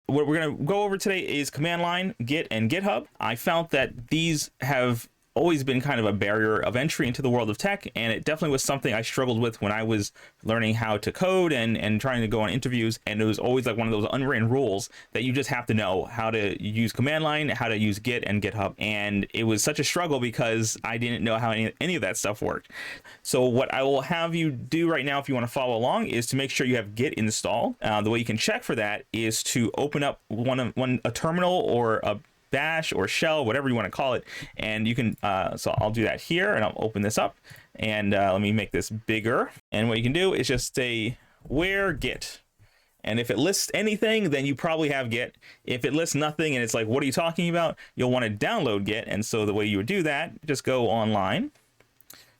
what we're going to go over today is command line, Git, and GitHub. I found that these have always been kind of a barrier of entry into the world of tech, and it definitely was something I struggled with when I was learning how to code and trying to go on interviews. And it was always like one of those unwritten rules that you just have to know how to use command line, how to use Git and GitHub. And it was such a struggle because I didn't know how any of that stuff worked. So what I will have you do right now, if you want to follow along, is to make sure you have Git installed. The way you can check for that is to open up a terminal or a bash or shell, whatever you want to call it, and you can so I'll do that here, and I'll open this up, and let me make this bigger. And what you can do is just say where Git, and if it lists anything, then you probably have Git. If it lists nothing and it's like, what are you talking about, you'll want to download Git. And so the way you would do that, just go online,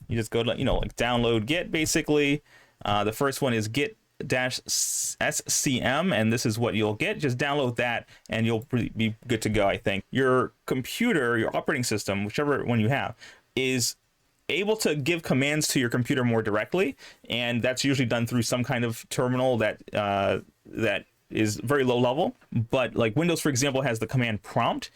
you just go to, like download Git basically. The first one is Git -scm, and this is what you'll get. Just download that and you'll be good to go. I think your computer, your operating system, whichever one you have, is able to give commands to your computer more directly, and that's usually done through some kind of terminal that is very low level. But like Windows, for example, has the command prompt,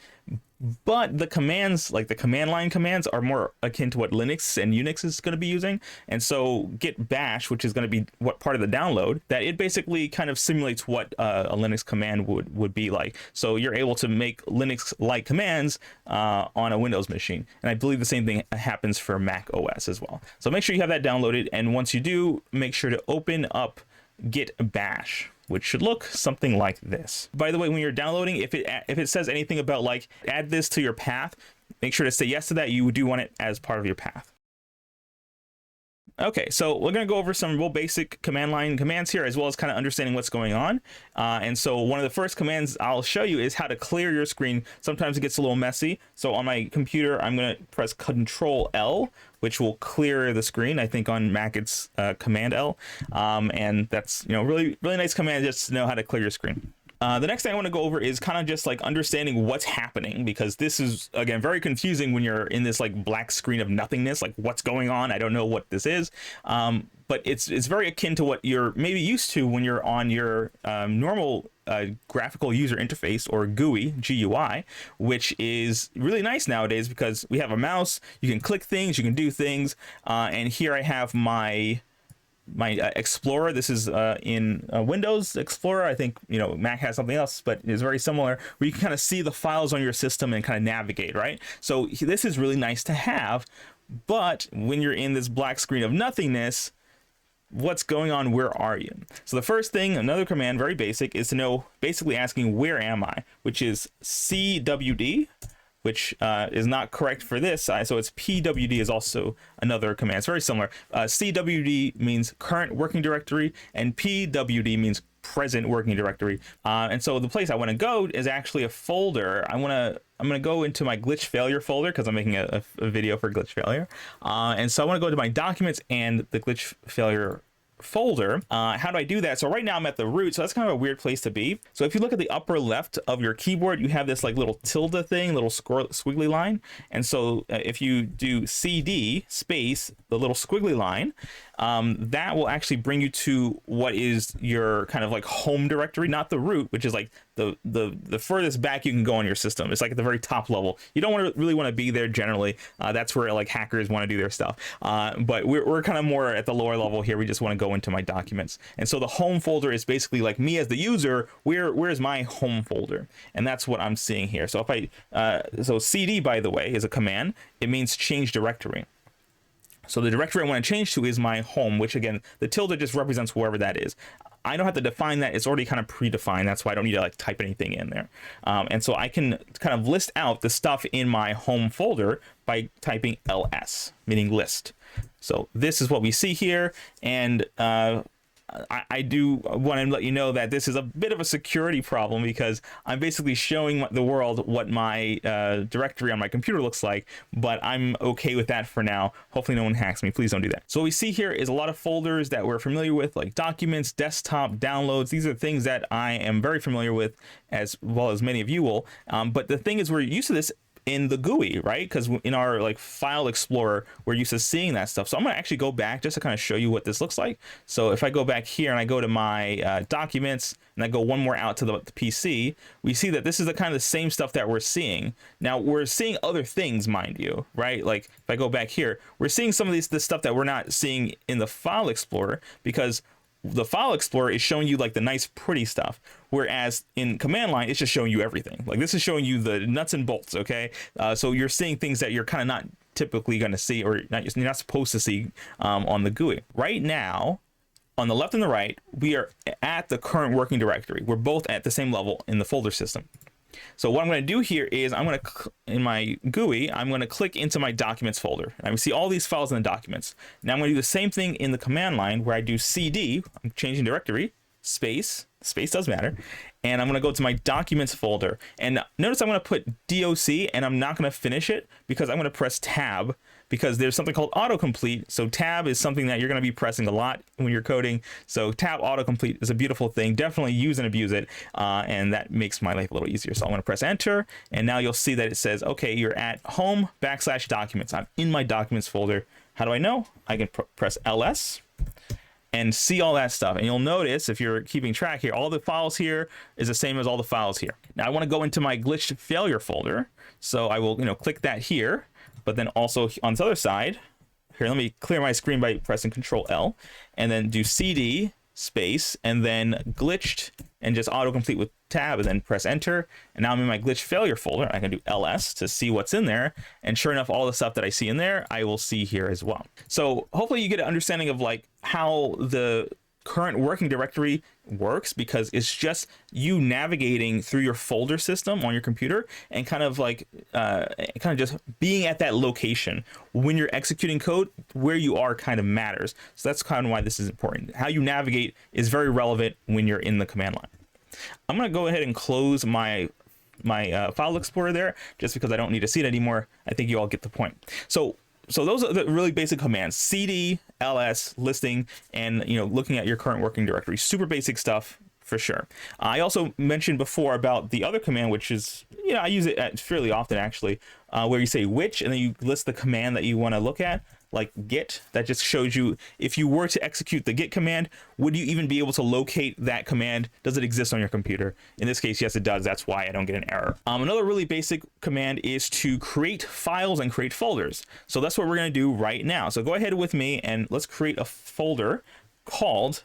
but the commands, like the command line commands, are more akin to what Linux and Unix is going to be using. And so Git bash, which is going to be what part of the download, that it basically kind of simulates what a Linux command would be like. So you're able to make Linux-like commands on a Windows machine. And I believe the same thing happens for Mac OS as well. So make sure you have that downloaded. And once you do, make sure to open up Git bash, which should look something like this. By the way, when you're downloading, if it says anything about like add this to your path, make sure to say yes to that. You do want it as part of your path. Okay, so we're going to go over some real basic command line commands here, as well as kind of understanding what's going on. And so one of the first commands I'll show you is how to clear your screen. Sometimes it gets a little messy. So on my computer, I'm going to press Control L, which will clear the screen. I think on Mac it's Command L. And that's, really nice command just to know how to clear your screen. The next thing I want to go over is kind of just like understanding what's happening, because this is, again, very confusing when you're in this like black screen of nothingness, like what's going on. I don't know what this is, but it's very akin to what you're maybe used to when you're on your normal graphical user interface, or GUI, which is really nice nowadays because we have a mouse, you can click things, you can do things, and here I have my Explorer. This is in Windows Explorer. I think Mac has something else, but it's very similar, where you can kind of see the files on your system and kind of navigate, right? So this is really nice to have, but when you're in this black screen of nothingness, what's going on? Where are you? So the first thing, another command, very basic, is to know, basically asking where am I, which is CWD, which is not correct for this. So it's PWD is also another command. It's very similar. CWD means current working directory, and PWD means present working directory. And so the place I want to go is actually a folder. I'm gonna go into my glitch failure folder, because I'm making a video for glitch failure. And so I want to go to my documents and the glitch failure folder. How do I do that? So right now I'm at the root, so that's kind of a weird place to be. So if you look at the upper left of your keyboard, you have this like little tilde thing, little squiggly line. And so if you do CD space, the little squiggly line, that will actually bring you to what is your kind of like home directory, not the root, which is like the furthest back you can go on your system. It's like at the very top level. You don't really want to be there generally. That's where like hackers want to do their stuff. But we're kind of more at the lower level here. We just want to go into my documents. And so the home folder is basically like me as the user. Where's my home folder? And that's what I'm seeing here. So if so CD, by the way, is a command. It means change directory. So the directory I want to change to is my home, which again, the tilde just represents wherever that is. I don't have to define that. It's already kind of predefined. That's why I don't need to like type anything in there. And so I can kind of list out the stuff in my home folder by typing ls, meaning list. So this is what we see here. And I do want to let you know that this is a bit of a security problem, because I'm basically showing the world what my directory on my computer looks like, but I'm okay with that for now. Hopefully no one hacks me. Please don't do that. So what we see here is a lot of folders that we're familiar with, like documents, desktop, downloads. These are things that I am very familiar with, as well as many of you will. But the thing is, we're used to this in the GUI, right? Because in our like file explorer, we're used to seeing that stuff. So I'm gonna actually go back just to kind of show you what this looks like. So if I go back here and I go to my documents and I go one more out to the PC, we see that this is the kind of the same stuff that we're seeing. Now we're seeing other things, mind you, right? Like if I go back here, we're seeing some of this stuff that we're not seeing in the file explorer, because the file explorer is showing you like the nice pretty stuff, whereas in command line it's just showing you everything. Like this is showing you the nuts and bolts. Okay, so you're seeing things that you're kind of not typically going to see, or you're not supposed to see on the GUI. Right now, on the left and the right, we are at the current working directory. We're both at the same level in the folder system. So what I'm going to do here is I'm going to, in my GUI, I'm going to click into my documents folder. And I see all these files in the documents. Now I'm going to do the same thing in the command line where I do CD, I'm changing directory, space does matter, and I'm going to go to my documents folder. And notice I'm going to put DOC, and I'm not going to finish it because I'm going to press tab, because there's something called autocomplete. So tab is something that you're going to be pressing a lot when you're coding. So tab autocomplete is a beautiful thing. Definitely use and abuse it. And that makes my life a little easier. So I'm going to press enter. And now you'll see that it says, okay, you're at home / documents. I'm in my documents folder. How do I know? I can press LS and see all that stuff. And you'll notice, if you're keeping track here, all the files here is the same as all the files here. Now I want to go into my glitched failure folder. So I will, click that here. But then also on the other side, here, let me clear my screen by pressing Control L, and then do CD space, and then glitched, and just autocomplete with tab, and then press enter. And now I'm in my glitch failure folder. I can do LS to see what's in there. And sure enough, all the stuff that I see in there, I will see here as well. So hopefully you get an understanding of like how the current working directory works, because it's just you navigating through your folder system on your computer and kind of just being at that location when you're executing code. Where you are kind of matters. So that's kind of why this is important. How you navigate is very relevant when you're in the command line. I'm going to go ahead and close my file explorer there, just because I don't need to see it anymore. I think you all get the point. So those are the really basic commands: CD, LS, listing, and looking at your current working directory. Super basic stuff for sure. I also mentioned before about the other command, which is, I use it fairly often actually, where you say which, and then you list the command that you want to look at, like git. That just shows you if you were to execute the git command, would you even be able to locate that command? Does it exist on your computer? In this case, yes, it does. That's why I don't get an error. Another really basic command is to create files and create folders. So that's what we're going to do right now. So go ahead with me and let's create a folder called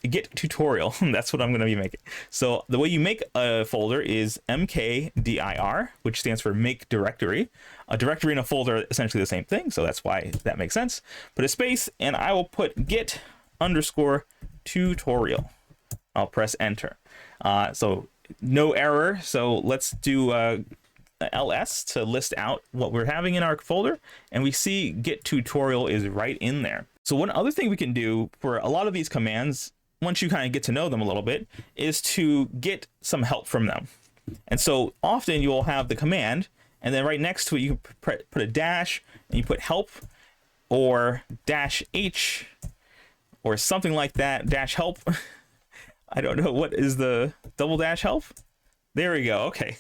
Git tutorial. That's what I'm going to be making. So the way you make a folder is mkdir, which stands for make directory. A directory and a folder are essentially the same thing, so that's why that makes sense. Put a space, and I will put git _ tutorial. I'll press enter. So no error. So let's do ls to list out what we're having in our folder, and we see git tutorial is right in there. So one other thing we can do for a lot of these commands, once you kind of get to know them a little bit, is to get some help from them. And so often you'll have the command, and then right next to it you put a dash, and you put help, or -h, or something like that, dash help. I don't know, what is the _ help? There we go. Okay.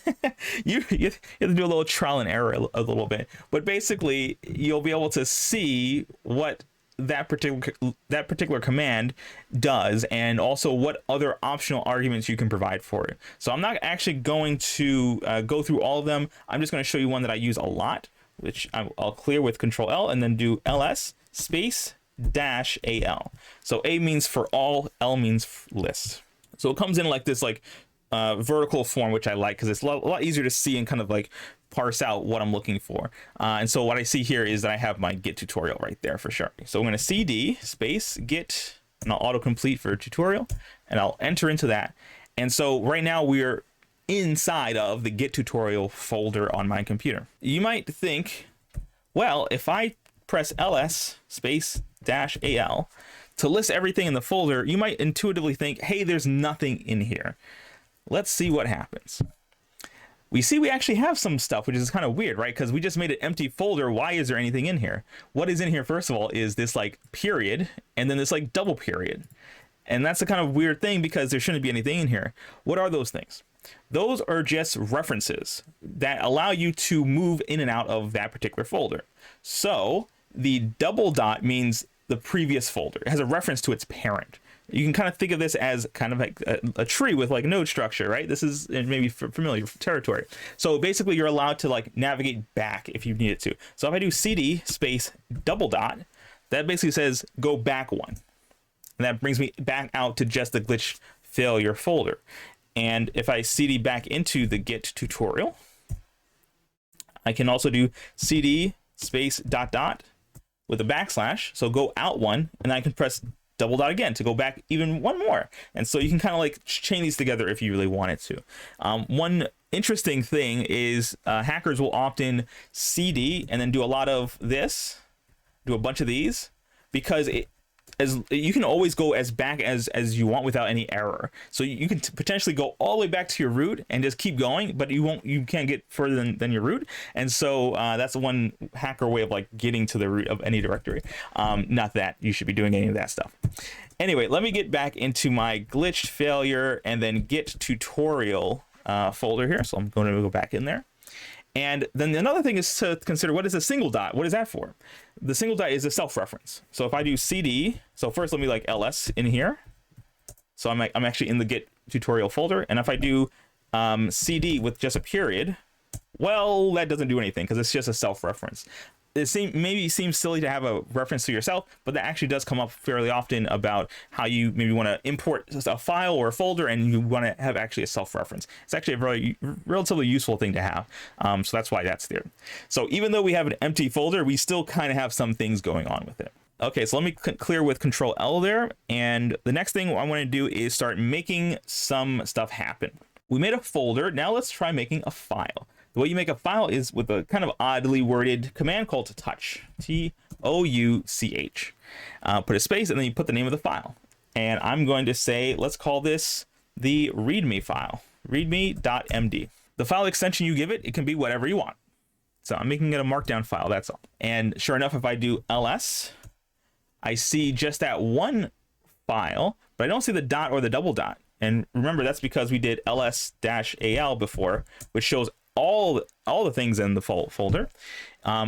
you have to do a little trial and error a little bit, but basically you'll be able to see what that particular command does, and also what other optional arguments you can provide for it. So I'm not actually going to go through all of them. I'm just going to show you one that I use a lot, which I'll clear with Control L, and then do ls space -al. So A means for all, L means list. So it comes in like this vertical form, which I like because it's a lot easier to see and kind of like parse out what I'm looking for. And so what I see here is that I have my git tutorial right there for sure. So I'm going to cd space git, and I'll autocomplete for tutorial, and I'll enter into that. And so right now we're inside of the git tutorial folder on my computer. You might think, well, if I press ls space -al to list everything in the folder, you might intuitively think, hey, there's nothing in here. Let's see what happens. We see we actually have some stuff, which is kind of weird, right? Because we just made an empty folder. Why is there anything in here? What is in here, first of all, is this like period, and then this like double period. And that's a kind of weird thing because there shouldn't be anything in here. What are those things? those are just references that allow you to move in and out of that particular folder. So the double dot means the previous folder. It has a reference to its parent. You can kind of think of this as kind of like a tree with like node structure, right? This is maybe familiar territory. So basically you're allowed to like navigate back if you needed to. So if I do cd space double dot, that basically says go back one. And that brings me back out to just the glitch failure folder. And if I cd back into the Git tutorial, I can also do cd space dot dot with a backslash. So go out one, and I can press double dot again to go back even one more. And so you can kind of like chain these together if you really wanted to. One interesting thing is hackers will often cd and then do a lot of this, do a bunch of these, because as you can always go as back as you want without any error. So you can potentially go all the way back to your root and just keep going, but you can't get further than your root. And so that's one hacker way of like getting to the root of any directory. Not that you should be doing any of that stuff. Anyway, let me get back into my glitched failure and then Git tutorial folder here. So I'm going to go back in there. And then another thing is to consider, what is a single dot? What is that for? The single dot is a self-reference. So if I do cd, so first let me like ls in here. So I'm actually in the Git tutorial folder. And if I do cd with just a period, well, that doesn't do anything because it's just a self-reference. It maybe seems silly to have a reference to yourself, but that actually does come up fairly often about how you maybe want to import a file or a folder and you want to have actually a self-reference. It's actually a very relatively useful thing to have. So that's why that's there. So even though we have an empty folder, we still kind of have some things going on with it. Okay, so let me clear with Control L there. And the next thing I want to do is start making some stuff happen. We made a folder. Now let's try making a file. The way you make a file is with a kind of oddly worded command called touch, T-O-U-C-H. Put a space and then you put the name of the file. And I'm going to say, let's call this the readme file, readme.md. The file extension you give it, it can be whatever you want. So I'm making it a markdown file, that's all. And sure enough, if I do ls, I see just that one file, but I don't see the dot or the double dot. And remember, that's because we did ls-al before, which shows all the things in the folder,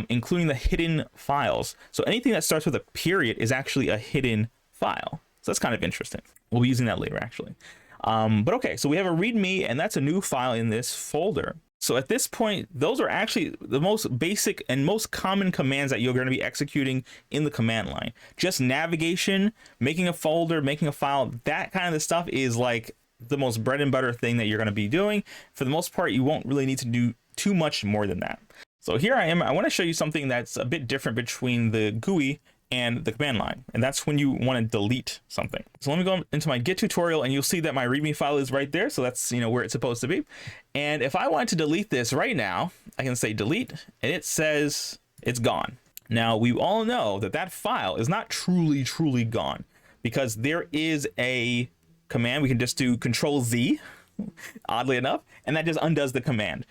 including the hidden files. So anything that starts with a period is actually a hidden file. So that's kind of interesting. We'll be using that later, actually. But okay, so we have a readme, and that's a new file in this folder. So at this point, those are actually the most basic and most common commands that you're going to be executing in the command line. Just navigation, making a folder, making a file, that kind of stuff is like the most bread and butter thing that you're going to be doing. For the most part, you won't really need to do too much more than that. So here I am. I want to show you something that's a bit different between the GUI and the command line, and that's when you want to delete something. So let me go into my Git tutorial, and you'll see that my README file is right there. So that's where it's supposed to be. And if I want to delete this right now, I can say delete, and it says it's gone. Now we all know that that file is not truly gone, because there is a command. We can just do Control-Z, oddly enough, and that just undoes the command.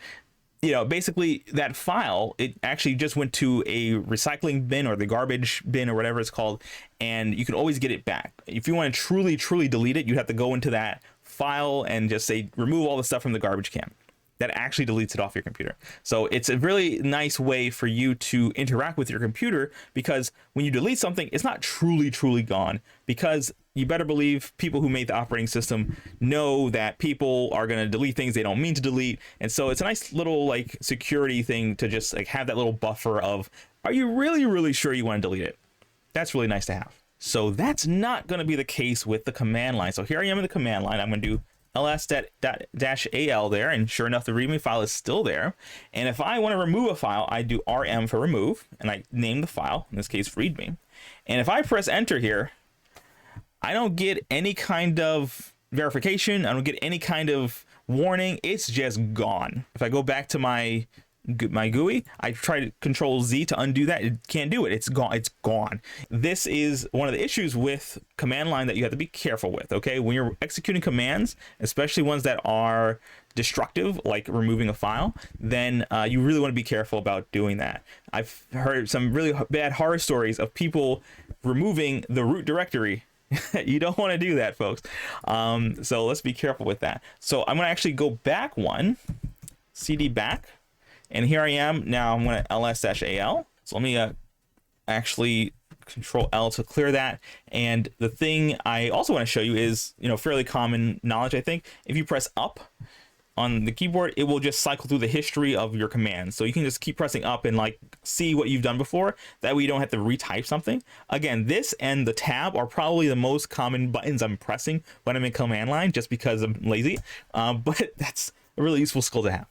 Basically that file, it actually just went to a recycling bin or the garbage bin or whatever it's called, and you can always get it back. If you want to truly delete it, you have to go into that file and just say remove all the stuff from the garbage can. That actually deletes it off your computer. So it's a really nice way for you to interact with your computer, because when you delete something, it's not truly gone, because you better believe people who made the operating system know that people are going to delete things they don't mean to delete. And so it's a nice little like security thing to just like have that little buffer of, are you really sure you want to delete it? That's really nice to have. So that's not going to be the case with the command line. So here I am in the command line. I'm going to do ls-al there, and sure enough, the readme file is still there. And if I want to remove a file, I do rm for remove, and I name the file, in this case readme. And if I press enter here, I don't get any kind of verification. I don't get any kind of warning. It's just gone. If I go back to my GUI, I try to Control-Z to undo that. It can't do it. It's gone. It's gone. This is one of the issues with command line that you have to be careful with. Okay, when you're executing commands, especially ones that are destructive, like removing a file, then you really want to be careful about doing that. I've heard some really bad horror stories of people removing the root directory You don't want to do that, folks. So let's be careful with that. So I'm going to actually go back one, cd back, and here I am. Now I'm going to ls-al. So let me actually Control L to clear that. And the thing I also want to show you is, fairly common knowledge, I think. If you press up on the keyboard, it will just cycle through the history of your commands. So you can just keep pressing up and like see what you've done before. That way you don't have to retype something. Again, this and the tab are probably the most common buttons I'm pressing when I'm in command line, just because I'm lazy. But that's a really useful skill to have.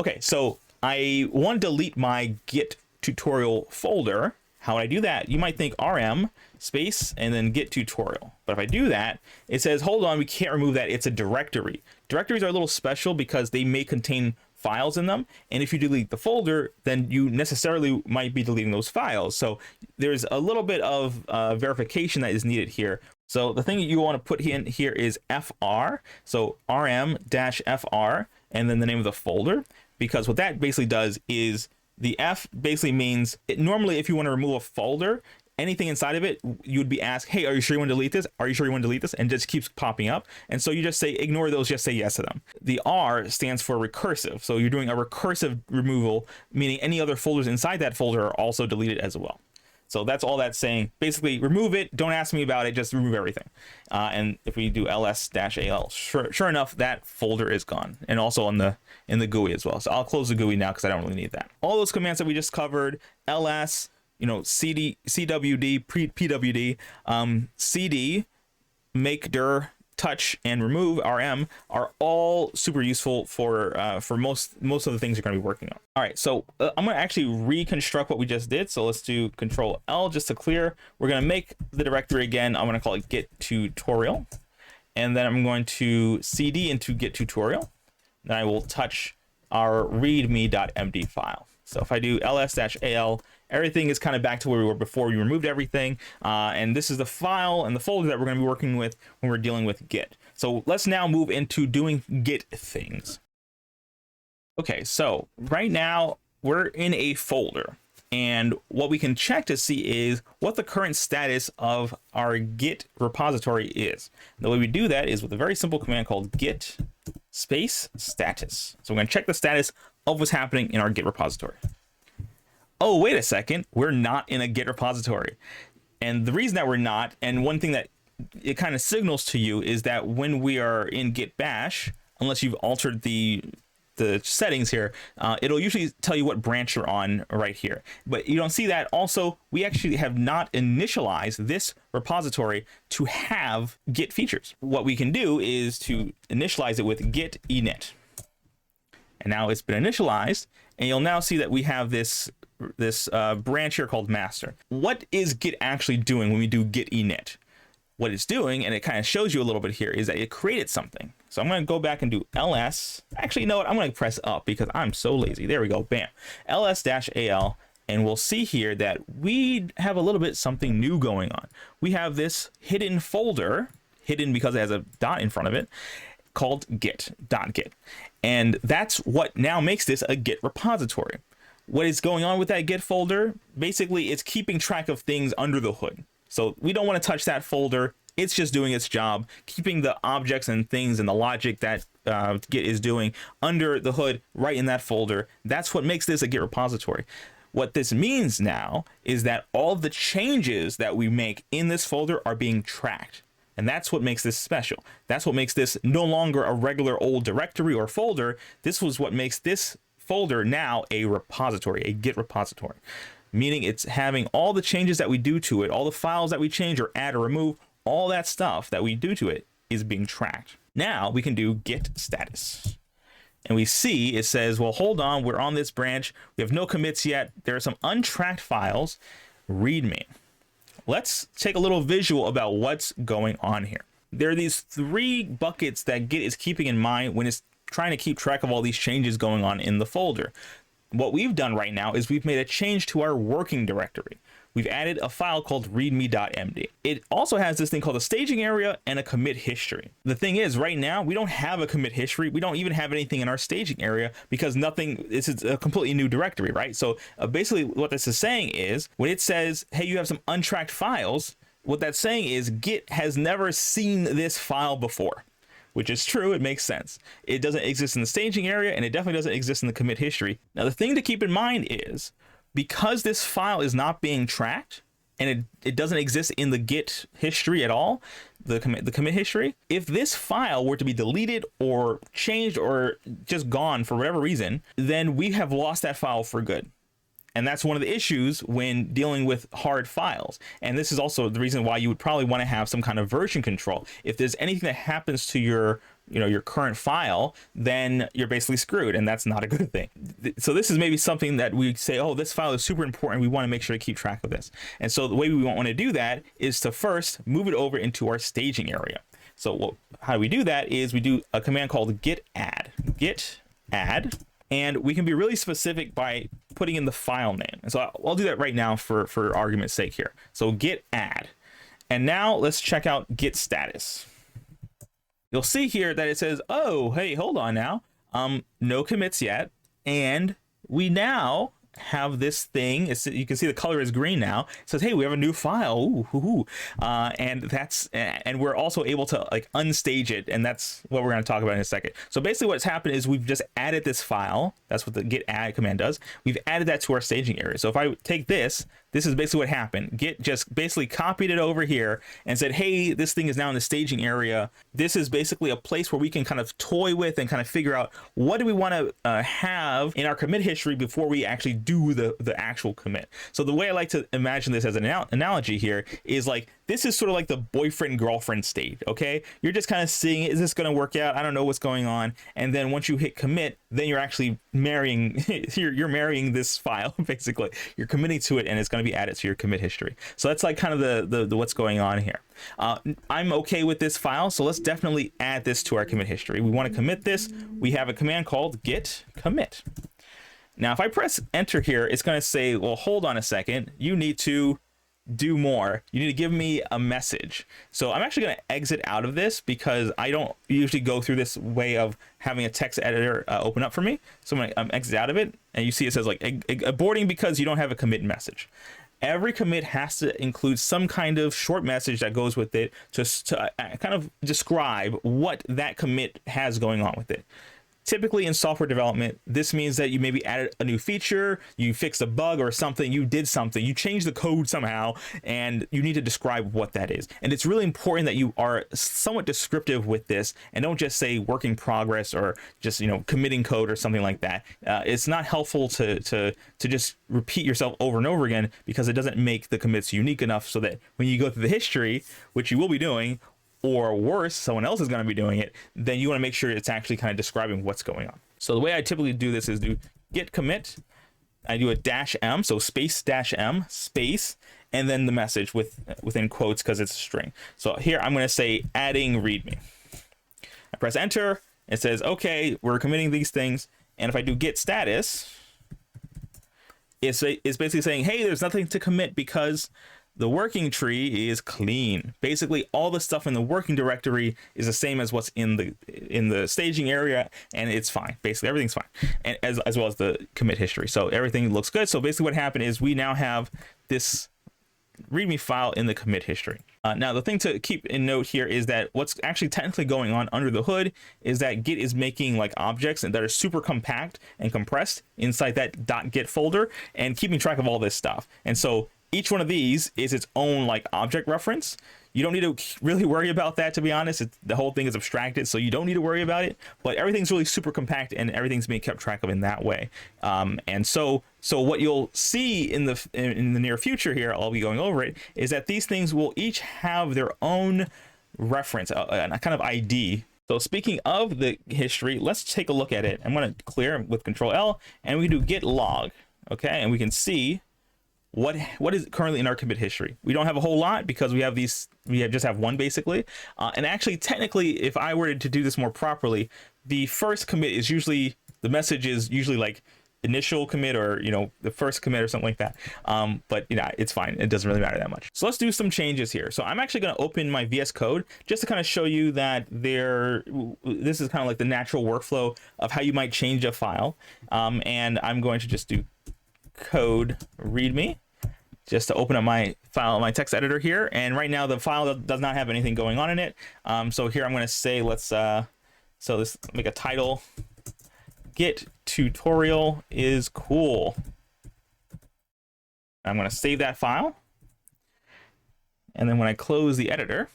Okay, so I want to delete my Git tutorial folder. How would I do that? You might think rm space and then Git tutorial. But if I do that, it says, hold on, we can't remove that. It's a directory. Directories are a little special because they may contain files in them. And if you delete the folder, then you necessarily might be deleting those files. So there's a little bit of verification that is needed here. So the thing you want to put in here is fr. So rm-fr and then the name of the folder. Because what that basically does is the F basically means normally if you want to remove a folder, anything inside of it, you would be asked, hey, are you sure you want to delete this? Are you sure you want to delete this? And it just keeps popping up. And so you just say, ignore those, just say yes to them. The R stands for recursive. So you're doing a recursive removal, meaning any other folders inside that folder are also deleted as well. So that's all that's saying. Basically, remove it. Don't ask me about it. Just remove everything. And if we do ls-al, sure enough, that folder is gone. And also in the GUI as well. So I'll close the GUI now because I don't really need that. All those commands that we just covered, ls, cd, cwd, pwd, cd, make dir, touch, and remove rm are all super useful for most of the things you're going to be working on. All right, so I'm going to actually reconstruct what we just did. So let's do Control L just to clear. We're going to make the directory again. I'm going to call it Git tutorial, and then I'm going to cd into Git tutorial. Then I will touch our readme.md file. So if I do ls-al, everything is kind of back to where we were before we removed everything. And this is the file and the folder that we're going to be working with when we're dealing with Git. So let's now move into doing Git things. Okay, so right now we're in a folder. And what we can check to see is what the current status of our Git repository is. The way we do that is with a very simple command called git space status. So we're going to check the status of what's happening in our Git repository. Oh, wait a second, we're not in a Git repository. And the reason that we're not, and one thing that it kind of signals to you is that when we are in Git bash, unless you've altered the settings here, it'll usually tell you what branch you're on right here. But you don't see that. Also, we actually have not initialized this repository to have Git features. What we can do is to initialize it with git init. And now it's been initialized, and you'll now see that we have this branch here called master. What is Git actually doing when we do git init? What it's doing, and it kind of shows you a little bit here, is that it created something. So I'm going to go back and do ls. Actually, you know what? I'm going to press up because I'm so lazy. There we go. Bam. ls-al. And we'll see here that we have a little bit something new going on. We have this hidden folder, hidden because it has a dot in front of it, called git.git. And that's what now makes this a Git repository. What is going on with that Git folder? Basically, it's keeping track of things under the hood. So we don't want to touch that folder. It's just doing its job, keeping the objects and things and the logic that Git is doing under the hood right in that folder. That's what makes this a Git repository. What this means now is that all the changes that we make in this folder are being tracked. And that's what makes this special. That's what makes this no longer a regular old directory or folder. This was what makes this folder now a repository, a Git repository. Meaning it's having all the changes that we do to it, all the files that we change or add or remove, all that stuff that we do to it is being tracked. Now we can do git status. And we see it says, well, hold on, we're on this branch. We have no commits yet. There are some untracked files. Readme. Let's take a little visual about what's going on here. There are these three buckets that Git is keeping in mind when it's trying to keep track of all these changes going on in the folder. What we've done right now is we've made a change to our working directory. We've added a file called readme.md. It also has this thing called a staging area and a commit history. The thing is, right now, we don't have a commit history. We don't even have anything in our staging area because this is a completely new directory, right? So basically what this is saying is when it says, hey, you have some untracked files, what that's saying is Git has never seen this file before, which is true. It makes sense. It doesn't exist in the staging area, and it definitely doesn't exist in the commit history. Now, the thing to keep in mind is because this file is not being tracked and it doesn't exist in the Git history at all, the commit history, if this file were to be deleted or changed or just gone for whatever reason, then we have lost that file for good. And that's one of the issues when dealing with hard files. And this is also the reason why you would probably want to have some kind of version control. If there's anything that happens to your current file, then you're basically screwed, and that's not a good thing. So this is maybe something that we say, oh, this file is super important. We want to make sure to keep track of this. And so the way we want to do that is to first move it over into our staging area. So how we do that is we do a command called git add. And we can be really specific by putting in the file name. And so I'll do that right now for argument's sake here. So git add. And now let's check out git status. You'll see here that it says, oh, hey, hold on now. No commits yet. And we now have this thing. You can see the color is green now. It says, hey, we have a new file. Ooh. And we're also able to like unstage it, and that's what we're going to talk about in a second. So basically what's happened is we've just added this file. That's what the git add command does. We've added that to our staging area. So if I take this is basically what happened. Git just basically copied it over here and said, hey, this thing is now in the staging area. This is basically a place where we can kind of toy with and kind of figure out what do we want to have in our commit history before we actually do the actual commit. So the way I like to imagine this as an analogy here is like, this is sort of like the boyfriend-girlfriend state, okay? You're just kind of seeing, is this going to work out? I don't know what's going on. And then once you hit commit, then you're actually marrying, you're marrying this file, basically. You're committing to it, and it's going to be added to your commit history. So that's like kind of the what's going on here. I'm okay with this file, so let's definitely add this to our commit history. We want to commit this. We have a command called git commit. Now, if I press enter here, it's going to say, well, hold on a second. You need to do more. You need to give me a message. So I'm actually going to exit out of this because I don't usually go through this way of having a text editor open up for me. So I'm going to exit out of it, and you see it says like aborting because you don't have a commit message. Every commit has to include some kind of short message that goes with it to kind of describe what that commit has going on with it. Typically in software development, this means that you maybe added a new feature, you fixed a bug or something, you did something, you changed the code somehow, and you need to describe what that is. And it's really important that you are somewhat descriptive with this and don't just say work in progress or just, committing code or something like that. It's not helpful to just repeat yourself over and over again because it doesn't make the commits unique enough so that when you go through the history, which you will be doing, or worse, someone else is going to be doing it, then you want to make sure it's actually kind of describing what's going on. So the way I typically do this is do git commit. I do a -m, so space -m space, and then the message within quotes because it's a string. So here I'm going to say adding readme. I press enter. It says, okay, we're committing these things. And if I do git status, it's basically saying, hey, there's nothing to commit because the working tree is clean. Basically, all the stuff in the working directory is the same as what's in the staging area, and it's fine. Basically, everything's fine, and as well as the commit history. So everything looks good. So basically, what happened is we now have this README file in the commit history. Now, the thing to keep in note here is that what's actually technically going on under the hood is that Git is making like objects that are super compact and compressed inside that .git folder and keeping track of all this stuff. And so each one of these is its own like object reference. You don't need to really worry about that, to be honest. The whole thing is abstracted, so you don't need to worry about it. But everything's really super compact, and everything's being kept track of in that way. And so what you'll see in the near future here, I'll be going over it, is that these things will each have their own reference, a kind of ID. So speaking of the history, let's take a look at it. I'm going to clear with Control L, and we do git log. Okay, and we can see what is currently in our commit history. We don't have a whole lot because we just have one basically. And actually, technically, if I were to do this more properly, the first commit is usually, the message is usually like initial commit or, the first commit or something like that. But it's fine. It doesn't really matter that much. So let's do some changes here. So I'm actually going to open my VS Code just to kind of show you that this is kind of like the natural workflow of how you might change a file. And I'm going to just do code readme just to open up my file, my text editor here. And right now the file does not have anything going on in it. So here I'm going to say, let's make a title, Git tutorial is cool. I'm going to save that file. And then when I close the editor,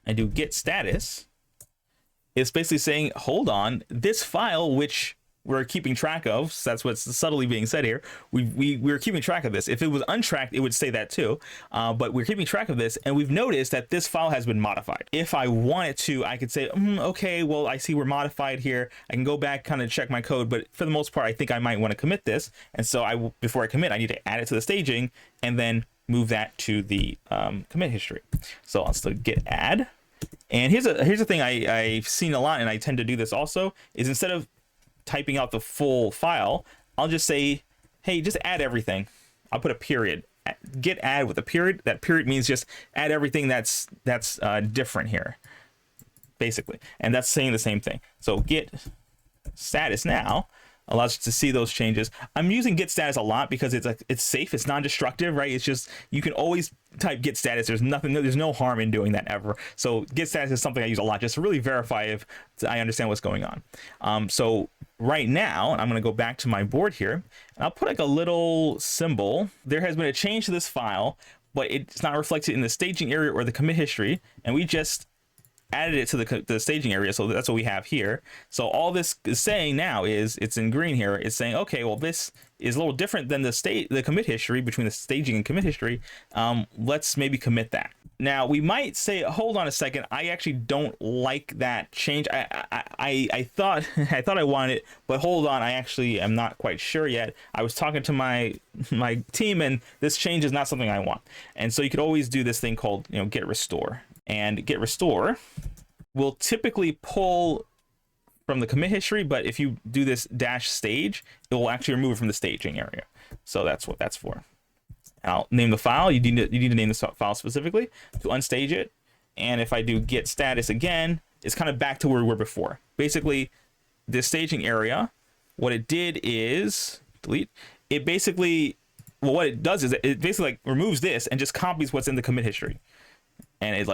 I do git status. It's basically saying, hold on, this file, which we're keeping track of, so that's what's subtly being said here. We're keeping track of this. If it was untracked, it would say that too. But we're keeping track of this, and we've noticed that this file has been modified. If I wanted to, I could say, okay, well, I see we're modified here. I can go back, kind of check my code, but for the most part, I think I might want to commit this. And so before I commit, I need to add it to the staging and then move that to the commit history. So I'll still git add. And here's the thing I've seen a lot, and I tend to do this also, is instead of typing out the full file, I'll just say, hey, just add everything. I'll put a period. Git add with a period. That period means just add everything that's different here, basically. And that's saying the same thing. So git status now allows you to see those changes. I'm using git status a lot because it's safe, it's non-destructive, right? It's just, you can always type git status. There's no harm in doing that ever. So git status is something I use a lot just to really verify if I understand what's going on. So right now, I'm going to go back to my board here, and I'll put like a little symbol. There has been a change to this file, but it's not reflected in the staging area or the commit history, and we just added it to the staging area, so that's what we have here. So all this is saying now is, it's in green here, it's saying, okay, well, this is a little different than the commit history, between the staging and commit history. Let's maybe commit that. Now we might say, hold on a second, I actually don't like that change. I thought I wanted it, but hold on, I actually am not quite sure yet. I was talking to my team, and this change is not something I want. And so you could always do this thing called, git restore. And git restore will typically pull from the commit history, but if you do this -stage, it will actually remove it from the staging area. So that's what that's for. And I'll name the file. You need to name the file specifically to unstage it. And if I do git status again, it's kind of back to where we were before. Basically, the staging area, what it did is delete. It basically, well, what it does is it basically like removes this and just copies what's in the commit history. And it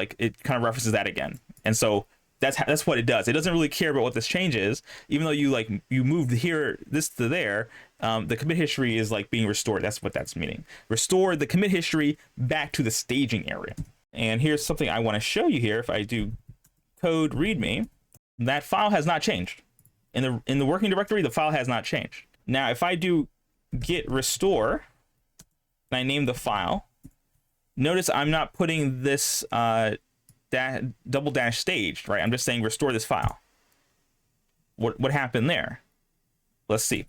kind of references that again. And so that's what it does. It doesn't really care about what this change is, even though you moved this to there. The commit history is like being restored. That's what that's meaning. Restore the commit history back to the staging area. And here's something I want to show you here. If I do code readme, that file has not changed. In the working directory, the file has not changed. Now, if I do git restore and I name the file, notice I'm not putting this ~staged, right? I'm just saying restore this file. What happened there? Let's see.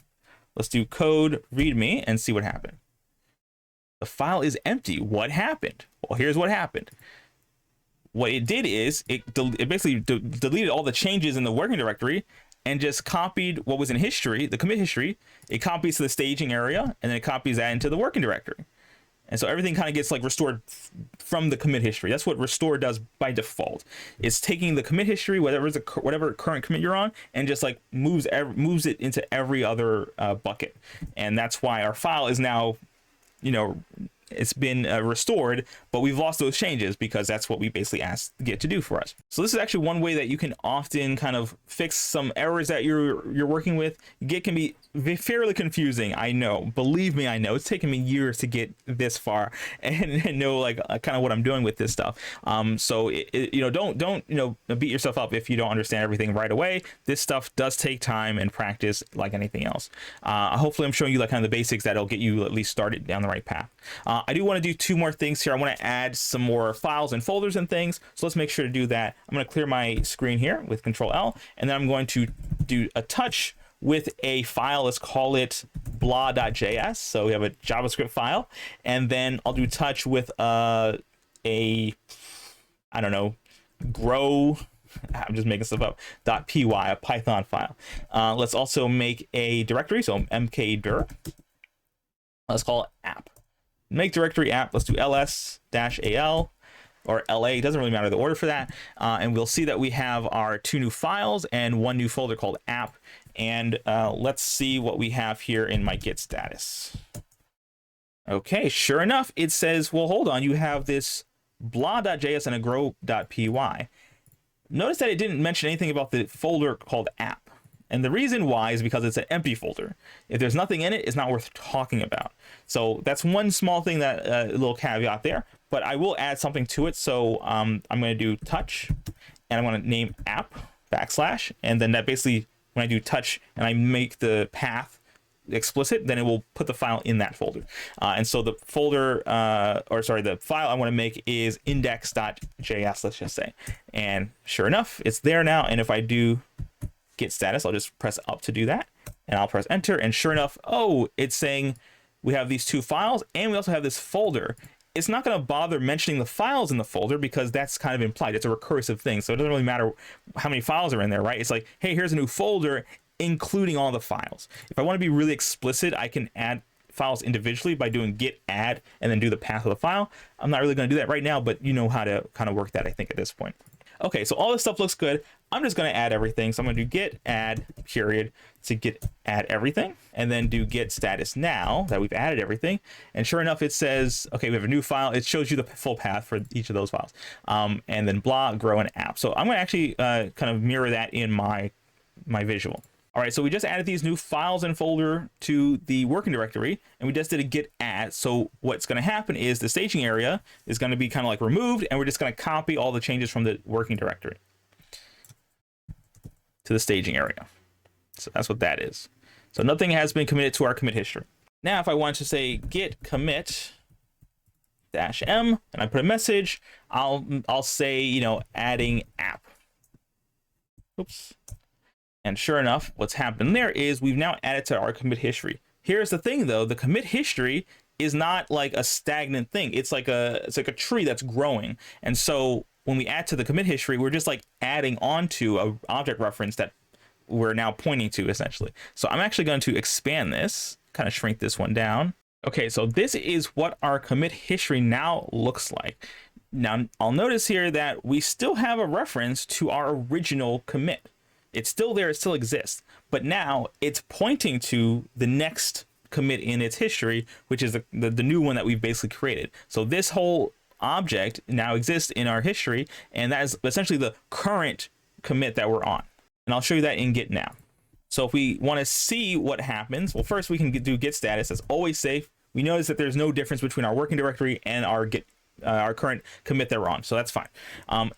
Let's do code readme and see what happened. The file is empty. What happened? Well, here's what happened. What it did is it basically deleted all the changes in the working directory and just copied what was in history, the commit history. It copies to the staging area, and then it copies that into the working directory. And so everything kind of gets like restored from the commit history. That's what restore does by default. It's taking the commit history, whatever current commit you're on, and just like moves it into every other bucket. And that's why our file is now, it's been restored, but we've lost those changes because that's what we basically asked Git to do for us. So this is actually one way that you can often kind of fix some errors that you're working with. Git can be fairly confusing, I know. Believe me, I know. It's taken me years to get this far and know like kind of what I'm doing with this stuff. So don't beat yourself up if you don't understand everything right away. This stuff does take time and practice, like anything else. Hopefully, I'm showing you like kind of the basics that'll get you at least started down the right path. I do want to do two more things here. I want to add some more files and folders and things. So let's make sure to do that. I'm going to clear my screen here with Control L, and then I'm going to do a touch with a file. Let's call it blah.js. So we have a JavaScript file, and then I'll do touch with I don't know, grow. I'm just making stuff up. .py, a Python file. Let's also make a directory. So mkdir. Let's call it app. Make directory app. Let's do ls-al or la. It doesn't really matter the order for that. And we'll see that we have our two new files and one new folder called app. And let's see what we have here in my git status. Okay, sure enough, it says, well, hold on, you have this blah.js and a grow.py. Notice that it didn't mention anything about the folder called app. And the reason why is because it's an empty folder. If there's nothing in it, it's not worth talking about. So that's one small thing, that little caveat there. But I will add something to it. So I'm going to do touch, and I'm going to name app \, and then that basically, when I do touch and I make the path explicit, then it will put the file in that folder. And so the folder, the file I want to make is index.js, let's just say. And sure enough, it's there now. And if I do git status, I'll just press up to do that, and I'll press enter, and sure enough, oh, it's saying we have these two files and we also have this folder. It's not going to bother mentioning the files in the folder because that's kind of implied. It's a recursive thing, so it doesn't really matter how many files are in there, right? It's like, hey, here's a new folder including all the files. If I want to be really explicit, I can add files individually by doing git add and then do the path of the file. I'm not really going to do that right now, but you know how to kind of work that, I think, at this point. Okay, so all this stuff looks good. I'm just going to add everything. So I'm going to do git add period to git add everything, and then do git status now that we've added everything. And sure enough, it says, okay, we have a new file. It shows you the full path for each of those files. And then blah, grow, and app. So I'm going to actually kind of mirror that in my visual. All right, so we just added these new files and folder to the working directory, and we just did a git add. So what's going to happen is the staging area is going to be kind of like removed, and we're just going to copy all the changes from the working directory to the staging area. So that's what that is. So nothing has been committed to our commit history. Now, if I want to say git commit -m and I put a message, I'll say, you know, adding app. Oops. And sure enough, what's happened there is we've now added to our commit history. Here's the thing though, the commit history is not like a stagnant thing. It's like a tree that's growing. And so when we add to the commit history, we're just like adding on to a object reference that we're now pointing to, essentially. So I'm actually going to expand this, kind of shrink this one down. Okay, so this is what our commit history now looks like. Now I'll notice here that we still have a reference to our original commit. It's still there, it still exists, but now it's pointing to the next commit in its history, which is the new one that we've basically created. So this whole object now exists in our history, and that is essentially the current commit that we're on. And I'll show you that in Git now. So if we want to see what happens, well, first we can do git status. That's always safe. We notice that there's no difference between our working directory and our git our current commit that we're on, so that's fine.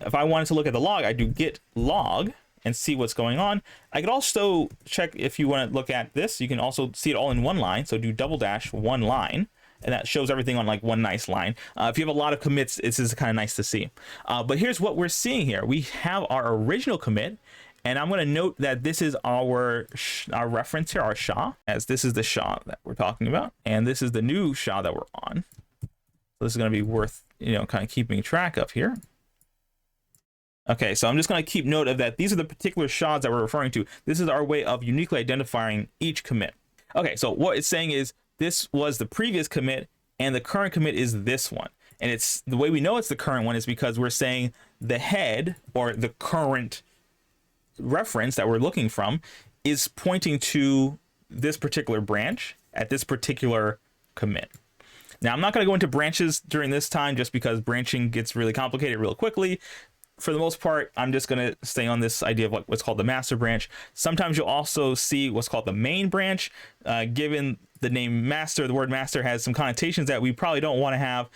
If I wanted to look at the log, I do git log and see what's going on. I could also check, if you want to look at this, you can also see it all in one line. So do /one line, and that shows everything on like one nice line. If you have a lot of commits, this is kind of nice to see. But here's what we're seeing here. We have our original commit, and I'm going to note that this is our reference here, our SHA, as this is the SHA that we're talking about, and this is the new SHA that we're on. So this is going to be worth, you know, kind of keeping track of here. Okay, so I'm just going to keep note of that. These are the particular SHAs that we're referring to. This is our way of uniquely identifying each commit. Okay, so what it's saying is this was the previous commit, and the current commit is this one. And it's the way we know it's the current one is because we're saying the head, or the current reference that we're looking from, is pointing to this particular branch at this particular commit. Now, I'm not going to go into branches during this time just because branching gets really complicated real quickly. For the most part, I'm just going to stay on this idea of what's called the master branch. Sometimes you'll also see what's called the main branch. Given the name master, the word master has some connotations that we probably don't want to have.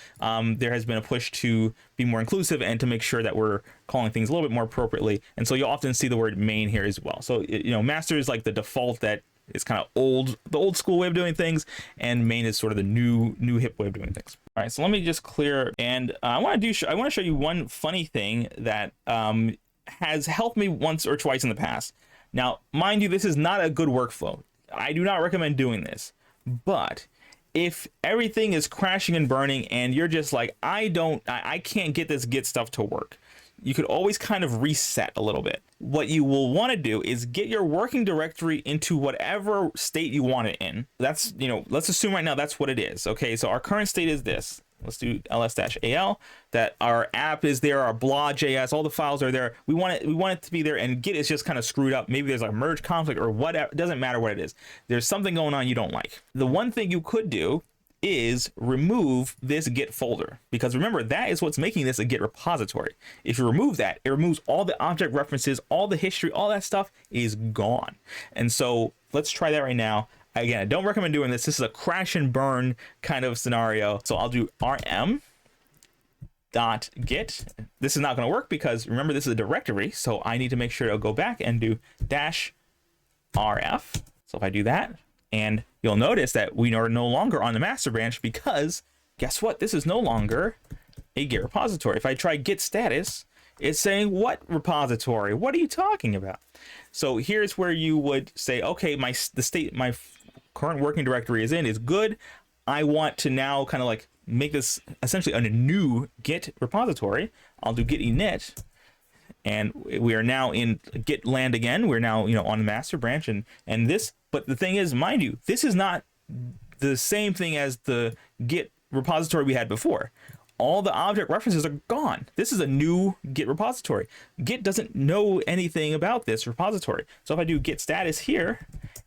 There has been a push to be more inclusive and to make sure that we're calling things a little bit more appropriately. And so you'll often see the word main here as well. So, you know, master is like the default that is kind of the old school way of doing things, and main is sort of the new hip way of doing things. All right, so let me just clear, and I want to show you one funny thing that has helped me once or twice in the past. Now, mind you, this is not a good workflow. I do not recommend doing this, but if everything is crashing and burning and you're just like, I can't get this git stuff to work, you could always kind of reset a little bit. What you will want to do is get your working directory into whatever state you want it in. That's, you know, let's assume right now that's what it is. Okay, so our current state is this. Let's do ls-al, that our app is there, our blah.js, all the files are there. We want it to be there, and Git is just kind of screwed up. Maybe there's like a merge conflict or whatever. It doesn't matter what it is. There's something going on you don't like. The one thing you could do is remove this Git folder, because remember, that is what's making this a Git repository. If you remove that, it removes all the object references, all the history, all that stuff is gone. And so let's try that right now. Again, I don't recommend doing this. This is a crash and burn kind of scenario. So I'll do rm.git. This is not going to work because remember, this is a directory. So I need to make sure to go back and do -rf. So if I do that, and you'll notice that we are no longer on the master branch, because guess what? This is no longer a Git repository. If I try git status, it's saying, what repository? What are you talking about? So here's where you would say, okay, my current working directory is good. I want to now kind of like make this essentially a new Git repository. I'll do git init. And we are now in Git land again. We're now, on the master branch, and this. But the thing is, mind you, this is not the same thing as the Git repository we had before. All the object references are gone. This is a new Git repository. Git doesn't know anything about this repository. So if I do git status here,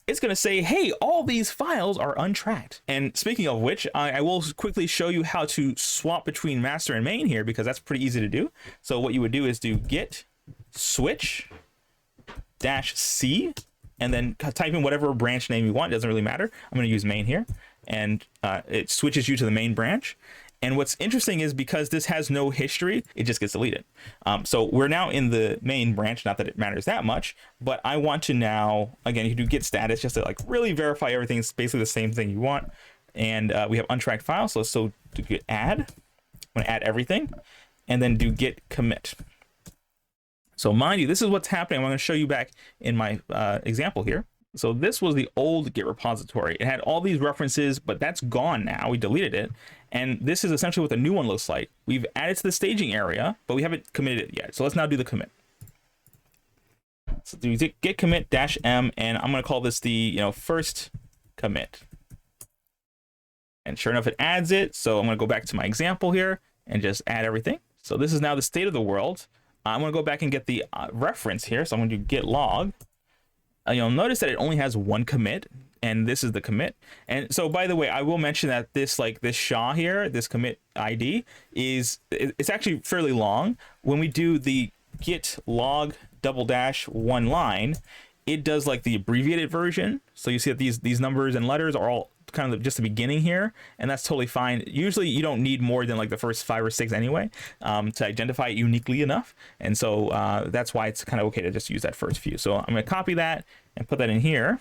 it's going to say, hey, all these files are untracked. And speaking of which, I will quickly show you how to swap between master and main here, because that's pretty easy to do. So what you would do is do git switch -c, and then type in whatever branch name you want. It doesn't really matter. I'm going to use main here, and it switches you to the main branch. And what's interesting is, because this has no history, it just gets deleted. So we're now in the main branch, not that it matters that much, but I want to now, again, you can do git status just to like really verify everything. It's basically the same thing you want. And we have untracked files. So do git add, I'm going to add everything, and then do git commit. So mind you, this is what's happening. I'm going to show you back in my example here. So this was the old Git repository. It had all these references, but that's gone now. We deleted it. And this is essentially what the new one looks like. We've added to the staging area, but we haven't committed it yet. So let's now do the commit. So do git commit -m, and I'm going to call this the first commit. And sure enough, it adds it. So I'm going to go back to my example here and just add everything. So this is now the state of the world. I'm going to go back and get the reference here. So I'm going to do git log. You'll notice that it only has one commit, and this is the commit. And so, by the way, I will mention that this SHA here, this commit ID, it's actually fairly long. When we do the git log _1 line, it does like the abbreviated version. So you see that these numbers and letters are all kind of just the beginning here, and that's totally fine. Usually you don't need more than like the first 5 or 6 anyway, to identify it uniquely enough. And so that's why it's kind of okay to just use that first few. So I'm going to copy that and put that in here.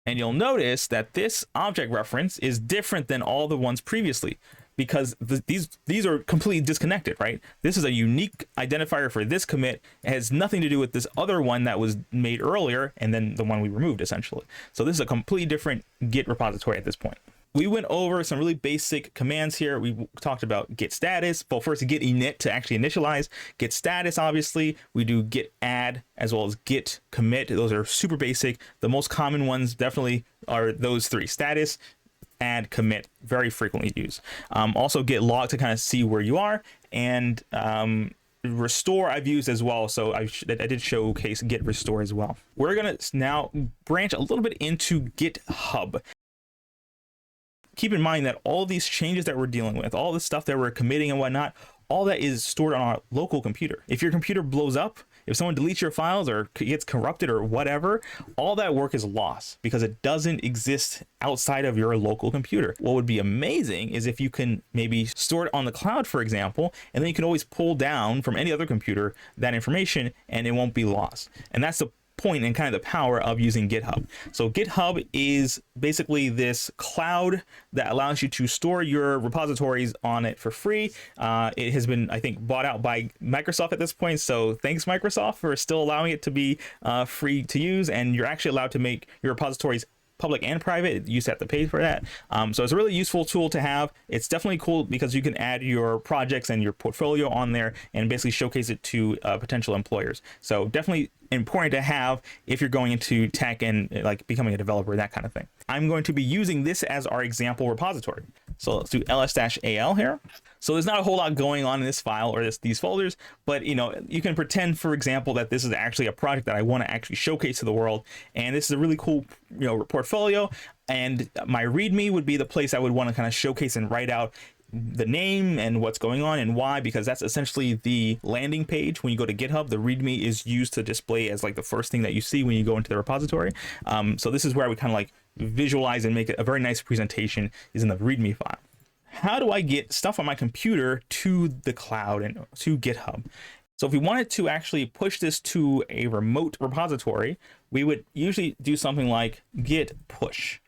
And you'll notice that this object reference is different than all the ones previously, because these are completely disconnected, right? This is a unique identifier for this commit. It has nothing to do with this other one that was made earlier, and then the one we removed, essentially. So this is a completely different Git repository at this point. We went over some really basic commands here. We talked about git status. Well, first git init to actually initialize. Git status, obviously. We do git add as well as git commit. Those are super basic. The most common ones definitely are those 3: status, add, commit, very frequently used. Also git log to kind of see where you are, and restore I've used as well. So I did showcase git restore as well. We're gonna now branch a little bit into GitHub. Keep in mind that all these changes that we're dealing with, all the stuff that we're committing and whatnot, all that is stored on our local computer. If your computer blows up, if someone deletes your files or gets corrupted or whatever, all that work is lost because it doesn't exist outside of your local computer. What would be amazing is if you can maybe store it on the cloud, for example, and then you can always pull down from any other computer that information and it won't be lost. And that's the point and kind of the power of using GitHub. So GitHub is basically this cloud that allows you to store your repositories on it for free. It has been, I think, bought out by Microsoft at this point. So thanks, Microsoft, for still allowing it to be free to use. And you're actually allowed to make your repositories public and private. You used to have to pay for that. So it's a really useful tool to have. It's definitely cool because you can add your projects and your portfolio on there and basically showcase it to potential employers. So definitely important to have if you're going into tech and like becoming a developer, that kind of thing. I'm going to be using this as our example repository. So let's do ls-al here. So there's not a whole lot going on in this file or these folders, but you can pretend, for example, that this is actually a project that I want to actually showcase to the world. And this is a really cool, portfolio. And my README would be the place I would want to kind of showcase and write out the name and what's going on and why, because that's essentially the landing page. When you go to GitHub, the README is used to display as like the first thing that you see when you go into the repository. So this is where I would kind of like visualize and make it a very nice presentation, is in the README file. How do I get stuff on my computer to the cloud and to GitHub? So if we wanted to actually push this to a remote repository, we would usually do something like git push.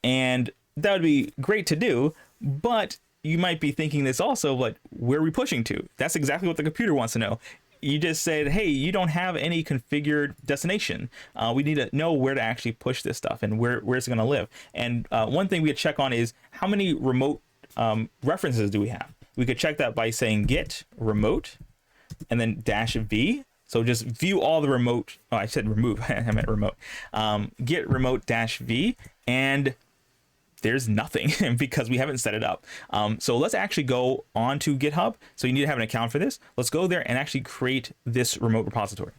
And that would be great to do, but you might be thinking this also, like, where are we pushing to? That's exactly what the computer wants to know. You just said, hey, you don't have any configured destination. We need to know where to actually push this stuff and where it's going to live. And one thing we could check on is how many remote references do we have? We could check that by saying git remote and then -v. So just view all the remote. Oh, I said remove. I meant remote. Git remote -v, and there's nothing because we haven't set it up. So let's actually go on to GitHub. So you need to have an account for this. Let's go there and actually create this remote repository.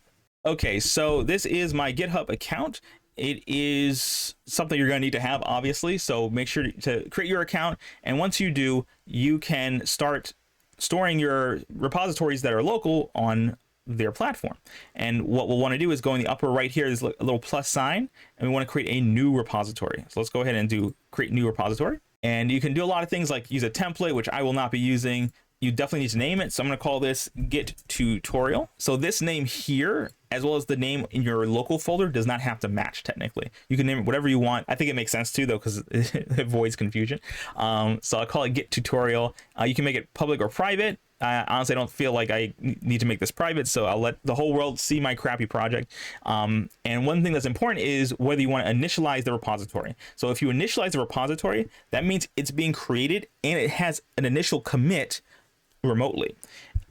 Okay, so this is my GitHub account. It is something you're going to need to have, obviously. So make sure to create your account. And once you do, you can start storing your repositories that are local on their platform. And what we'll want to do is go in the upper right here, there's a little plus sign, and we want to create a new repository. So let's go ahead and do create new repository. And you can do a lot of things like use a template, which I will not be using. You definitely need to name it. So I'm going to call this Git Tutorial. So this name here, as well as the name in your local folder, does not have to match technically. You can name it whatever you want. I think it makes sense too, though, because it avoids confusion. So I'll call it Git Tutorial. You can make it public or private. Honestly, I don't feel like I need to make this private, so I'll let the whole world see my crappy project. And one thing that's important is whether you want to initialize the repository. So if you initialize the repository, that means it's being created and it has an initial commit remotely.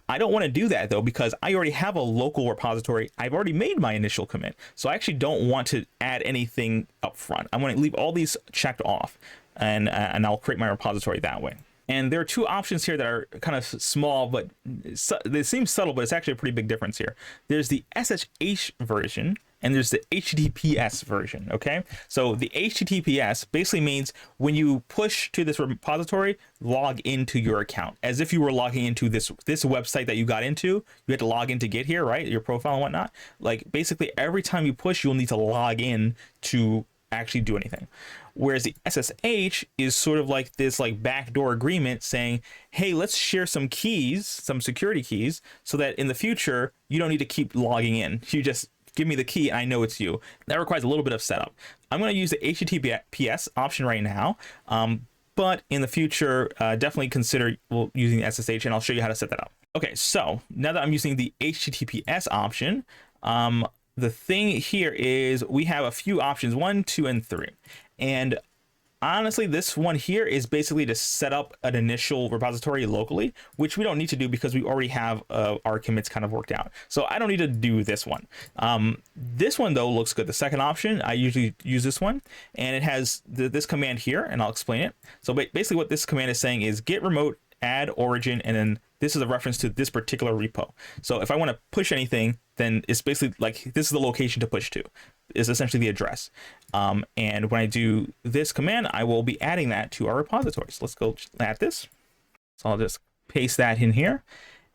I don't want to do that though, because I already have a local repository. I've already made my initial commit. So I actually don't want to add anything up front. I want to leave all these checked off, and I'll create my repository that way. And there are two options here that are kind of small, but they seem subtle, but it's actually a pretty big difference here. There's the SSH version and there's the HTTPS version, okay? So the HTTPS basically means when you push to this repository, log into your account as if you were logging into this website that you got into. You had to log in to get here, right? Your profile and whatnot. Like basically every time you push, you'll need to log in to actually do anything. Whereas the SSH is sort of like this like backdoor agreement saying, hey, let's share some keys, some security keys, so that in the future you don't need to keep logging in. You just give me the key and I know it's you. That requires a little bit of setup. I'm going to use the HTTPS option right now, but in the future definitely consider using the SSH, and I'll show you how to set that up. Okay, so now that I'm using the HTTPS option, the thing here is we have a few options, 1, 2, and 3. And honestly, this one here is basically to set up an initial repository locally, which we don't need to do because we already have our commits kind of worked out. So I don't need to do this one. This one though looks good. The second option, I usually use this one, and it has this command here, and I'll explain it. So basically what this command is saying is git remote add origin, and then this is a reference to this particular repo. So if I want to push anything, then it's basically like this is the location to push to, is essentially the address. And when I do this command, I will be adding that to our repository. So let's go add this. So I'll just paste that in here.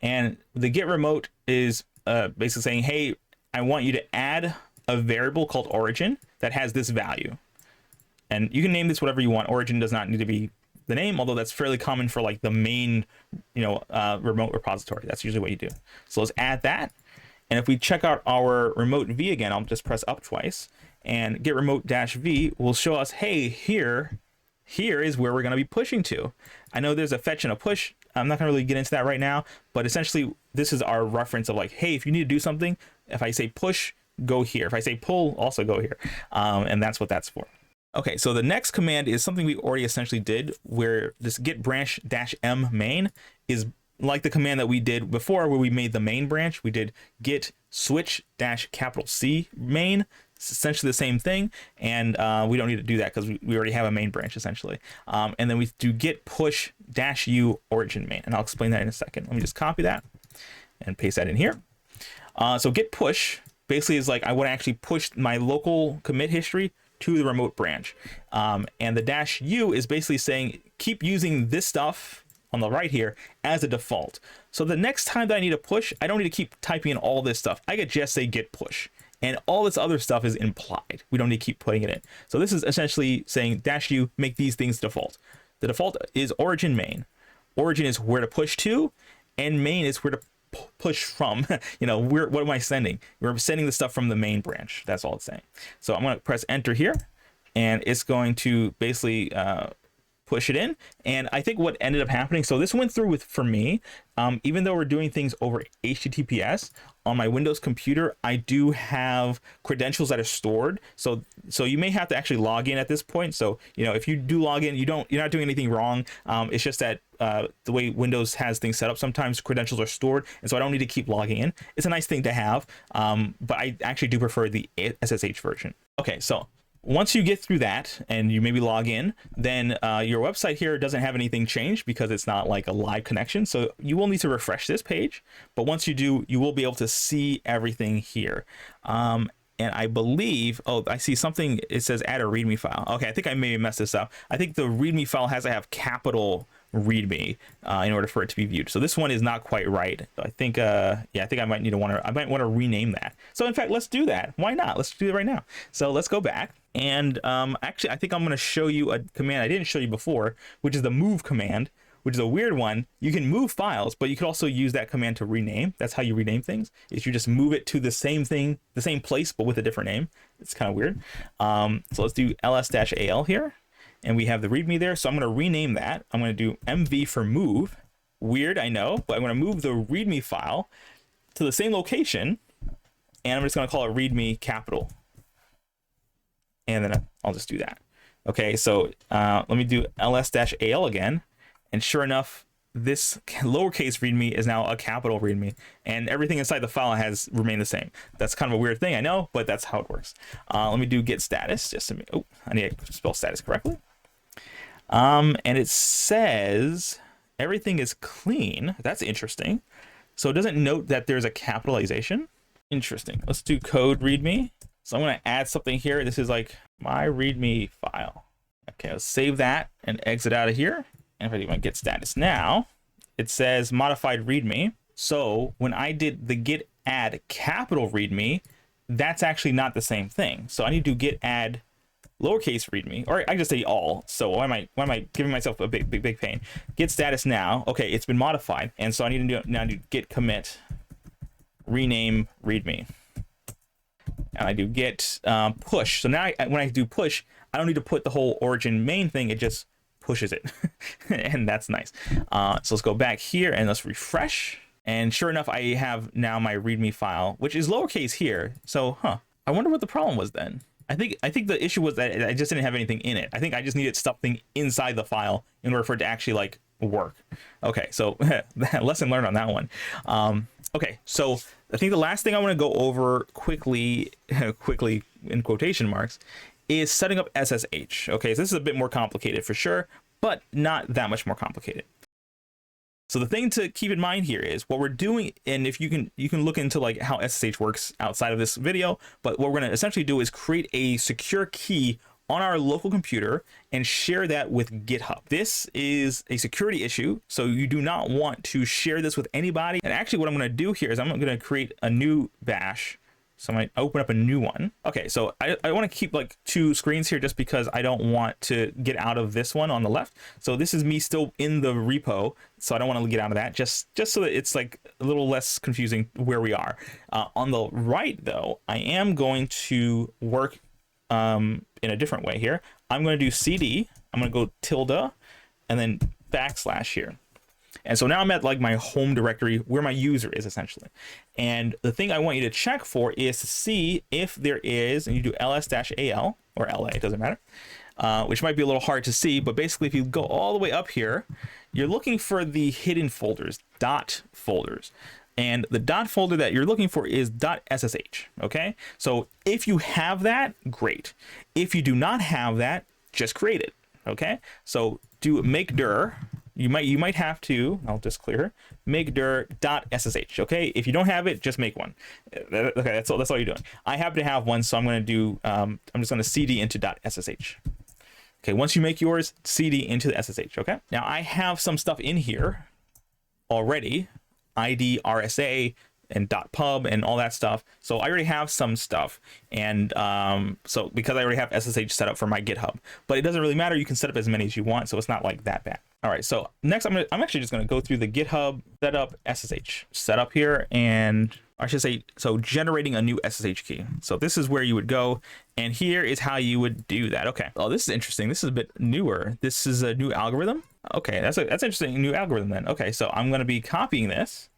And the git remote is basically saying, hey, I want you to add a variable called origin that has this value. And you can name this whatever you want. Origin does not need to be the name, although that's fairly common for like the main, remote repository. That's usually what you do. So let's add that. And if we check out our remote v again, I'll just press up twice, and get remote -v will show us, hey, here is where we're going to be pushing to. I know there's a fetch and a push. I'm not going to really get into that right now, but essentially this is our reference of like, hey, if you need to do something, if I say push, go here. If I say pull, also go here. And that's what that's for. Okay, so the next command is something we already essentially did, where this git branch -m main is like the command that we did before where we made the main branch. We did git switch -C main. It's essentially the same thing, and we don't need to do that because we already have a main branch essentially. And then we do git push -u origin main, and I'll explain that in a second. Let me just copy that and paste that in here. So git push basically is like I want to actually push my local commit history to the remote branch, and the -u is basically saying keep using this stuff on the right here as a default. So the next time that I need to push, I don't need to keep typing in all this stuff. I could just say git push, and all this other stuff is implied. We don't need to keep putting it in. So this is essentially saying -u make these things default. The default is origin main. Origin is where to push to, and main is where to push from. You know, what am I sending? We're sending the stuff from the main branch. That's all it's saying. So I'm going to press enter here, and it's going to basically push it in. And I think what ended up happening, so this went through for me, even though we're doing things over HTTPS on my Windows computer, I do have credentials that are stored. So you may have to actually log in at this point. So, you know, if you do log in, you're not doing anything wrong. It's just that the way Windows has things set up, sometimes credentials are stored, and so I don't need to keep logging in. It's a nice thing to have, but I actually do prefer the SSH version. Okay, so once you get through that and you maybe log in, then your website here doesn't have anything changed because it's not like a live connection. So you will need to refresh this page. But once you do, you will be able to see everything here. And I believe, oh, I see something. It says add a README file. Okay, I think I maybe messed this up. I think the README file has to have capital README in order for it to be viewed. So this one is not quite right. I think, yeah, I think I might want to rename that. So in fact, let's do that. Why not? Let's do it right now. So let's go back. And actually, I think I'm going to show you a command I didn't show you before, which is the move command, which is a weird one. You can move files, but you can also use that command to rename. That's how you rename things, is you just move it to the same thing, the same place, but with a different name. It's kind of weird. So let's do ls-al here. And we have the README there. So I'm going to rename that. I'm going to do mv for move. Weird, I know, but I'm going to move the README file to the same location. And I'm just going to call it README capital. And then I'll just do that. Okay, so let me do ls-al again. And sure enough, this lowercase README is now a capital README. And everything inside the file has remained the same. That's kind of a weird thing, I know, but that's how it works. Let me do git status. Just to, oh, I need to spell status correctly. And it says everything is clean. That's interesting. So it doesn't note that there's a capitalization. Interesting. Let's do code README. So I'm going to add something here. This is like my README file. Okay, let's save that and exit out of here. And if I do my git status now, it says modified README. So when I did the git add capital README, that's actually not the same thing. So I need to git add lowercase README, or I just say all. So why am I giving myself a big pain? Git status now. Okay, it's been modified, and so I need to now do git commit rename README. And I do git push. So now when I do push, I don't need to put the whole origin main thing. It just pushes it. And that's nice. So let's go back here and let's refresh. And sure enough, I have now my README file, which is lowercase here. So, I wonder what the problem was then. I think the issue was that I just didn't have anything in it. I think I just needed something inside the file in order for it to actually like work. Okay, so lesson learned on that one. Okay, so I think the last thing I want to go over quickly in quotation marks, is setting up SSH. Okay, so this is a bit more complicated for sure, but not that much more complicated. So the thing to keep in mind here is what we're doing, and if you can look into like how SSH works outside of this video, but what we're going to essentially do is create a secure key on our local computer and share that with GitHub. This is a security issue, so you do not want to share this with anybody. And actually what I'm going to do here is I'm going to create a new bash. So I might open up a new one. Okay, so I want to keep like two screens here just because I don't want to get out of this one on the left. So this is me still in the repo, so I don't want to get out of that, just so that it's like a little less confusing where we are. On the right though, I am going to work in a different way here. I'm going to do cd, I'm going to go tilde, and then backslash here. And so now I'm at like my home directory where my user is essentially. And the thing I want you to check for is to see if there is, and you do ls-al or la, it doesn't matter, which might be a little hard to see, but basically if you go all the way up here, you're looking for the hidden folders, dot folders. And the dot folder that you're looking for is .ssh, okay? So if you have that, great. If you do not have that, just create it, okay? So do make dir. You might have to, I'll just clear, make dir .ssh, okay? If you don't have it, just make one. Okay, that's all you're doing. I happen to have one, so I'm gonna do, I'm just gonna cd into .ssh. Okay, once you make yours, cd into the SSH, okay? Now I have some stuff in here already, ID, RSA, and .pub and all that stuff. So I already have some stuff, and so because I already have SSH set up for my GitHub, but it doesn't really matter. You can set up as many as you want, so it's not like that bad. All right, so next I'm actually just gonna go through the GitHub setup SSH setup here, and I should say, so generating a new SSH key. So this is where you would go, and here is how you would do that. Okay. Oh, this is interesting. This is a bit newer. This is a new algorithm. Okay, that's interesting. New algorithm then. Okay, so I'm going to be copying this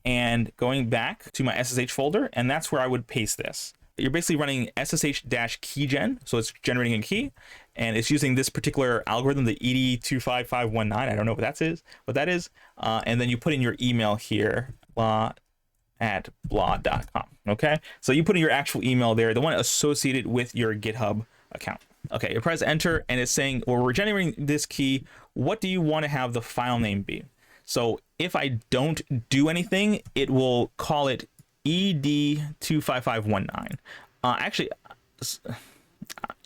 and going back to my SSH folder, and that's where I would paste this. You're basically running SSH-keygen, so it's generating a key, and it's using this particular algorithm, the ED25519. I don't know what that is. And then you put in your email here, blah@blah.com. Okay, so you put in your actual email there, the one associated with your GitHub account. Okay, you press enter, and it's saying, well, we're generating this key. What do you want to have the file name be? So if I don't do anything, it will call it ED25519. Actually,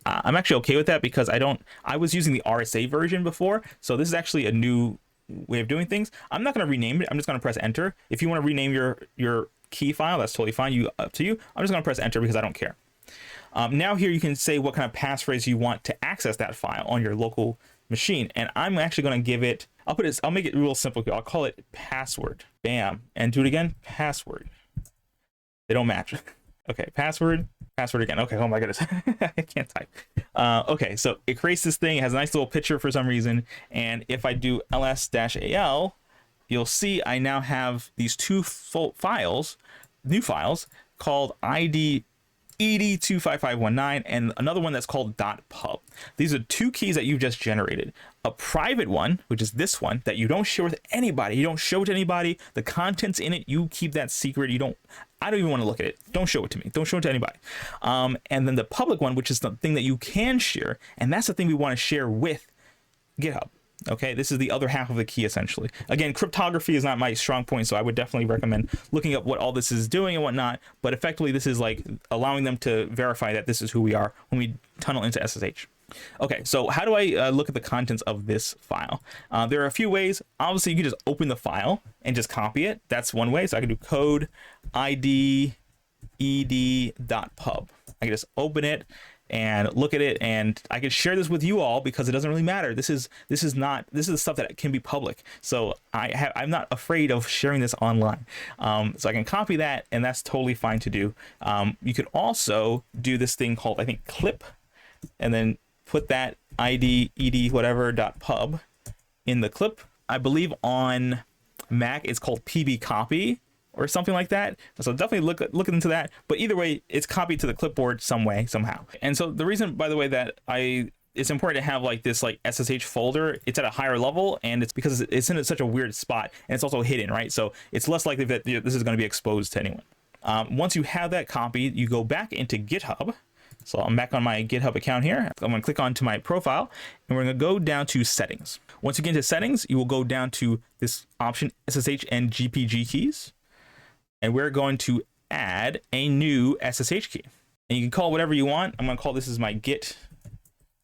I'm actually okay with that because I was using the RSA version before, so this is actually a new way of doing things. I'm not going to rename it. I'm just going to press enter. If you want to rename your key file, that's totally fine. Up to you. I'm just going to press enter because I don't care. Now here you can say what kind of passphrase you want to access that file on your local machine, and I'm actually going to give it. I'll make it real simple. I'll call it password. Bam, and do it again. Password. They don't match. Okay, password again. Okay, oh my goodness, I can't type. Okay, so it creates this thing. It has a nice little picture for some reason, and if I do ls-al, you'll see I now have these two new files called ID ED25519 and another one that's called .pub. These are two keys that you've just generated. A private one, which is this one, that you don't share with anybody. You don't show it to anybody. The contents in it, you keep that secret. I don't even want to look at it. Don't show it to me. Don't show it to anybody. And then the public one, which is the thing that you can share, and that's the thing we want to share with GitHub. Okay, this is the other half of the key essentially. Again, cryptography is not my strong point, so I would definitely recommend looking up what all this is doing and whatnot. But effectively, this is like allowing them to verify that this is who we are when we tunnel into SSH. Okay, so how do I look at the contents of this file? There are a few ways. Obviously, you can just open the file and just copy it. That's one way. So I can do code ID ed.pub. I can just open it and look at it, and I can share this with you all because it doesn't really matter. This is the stuff that can be public. So I'm not afraid of sharing this online. So I can copy that, and that's totally fine to do. You could also do this thing called, I think, clip, and then put that ID ed whatever .pub in the clip. I believe on Mac it's called pb copy or something like that. So definitely look into that. But either way, it's copied to the clipboard some way, somehow. And so the reason, by the way, that it's important to have like this like SSH folder, it's at a higher level, and it's because it's in such a weird spot, and it's also hidden, right? So it's less likely that this is going to be exposed to anyone. Once you have that copied, you go back into GitHub. So I'm back on my GitHub account here. I'm going to click onto my profile, and we're going to go down to settings. Once you get into settings, you will go down to this option, SSH and GPG keys. And we're going to add a new SSH key. And you can call it whatever you want. I'm going to call this is my Git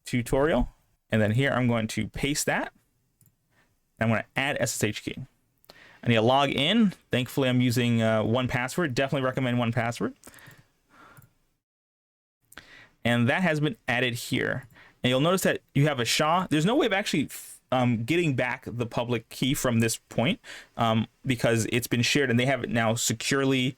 tutorial. And then here I'm going to paste that. And I'm going to add SSH key. I need to log in. Thankfully, I'm using 1Password. Definitely recommend 1Password. And that has been added here. And you'll notice that you have a SHA. There's no way of actually getting back the public key from this point because it's been shared and they have it now securely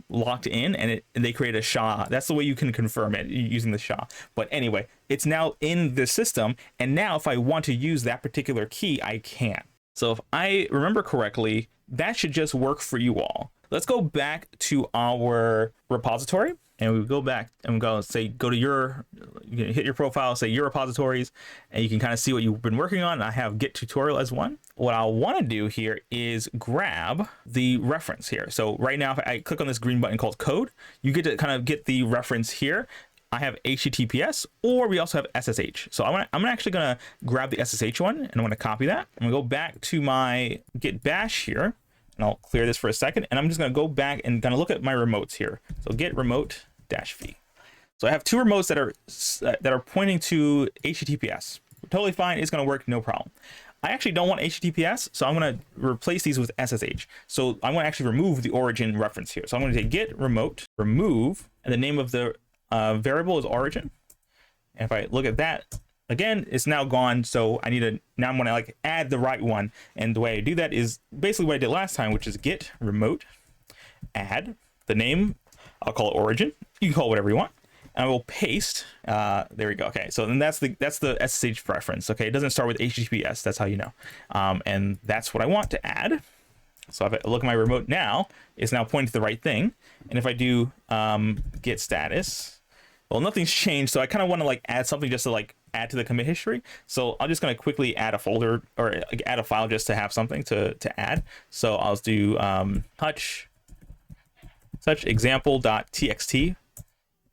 locked in, and they create a SHA. That's the way you can confirm it using the SHA. But anyway, it's now in the system, and now if I want to use that particular key, I can. So if I remember correctly, that should just work for you all. Let's go back to our repository. and we go back and we go say, go to your, you can hit your profile, say your repositories, and you can kind of see what you've been working on. I have Git tutorial as one. What I'll want to do here is grab the reference here. So right now, if I click on this green button called code, you get to kind of get the reference here. I have HTTPS, or we also have SSH. So I'm actually gonna grab the SSH one, and I'm gonna copy that. I'm gonna go back to my Git bash here, and I'll clear this for a second, and I'm just gonna go back and gonna look at my remotes here. So git remote -v. So I have two remotes that are pointing to HTTPS. Totally fine, it's gonna work, no problem. I actually don't want HTTPS, so I'm gonna replace these with SSH. So I'm gonna actually remove the origin reference here. So I'm gonna say git remote remove, and the name of the variable is origin. And if I look at that again, it's now gone. So I need to, now I'm going to like add the right one. And the way I do that is basically what I did last time, which is git remote add the name. I'll call it origin. You can call it whatever you want. And I will paste. There we go. Okay. So then that's the SSH reference. Okay. It doesn't start with HTTPS. That's how you know. And that's what I want to add. So if I look at my remote now, it's now pointing to the right thing. And if I do git status, well, nothing's changed. So I kind of want to like add something just to like add to the commit history. So I'm just going to quickly add a folder or like, add a file just to have something to add. So I'll do touch example.txt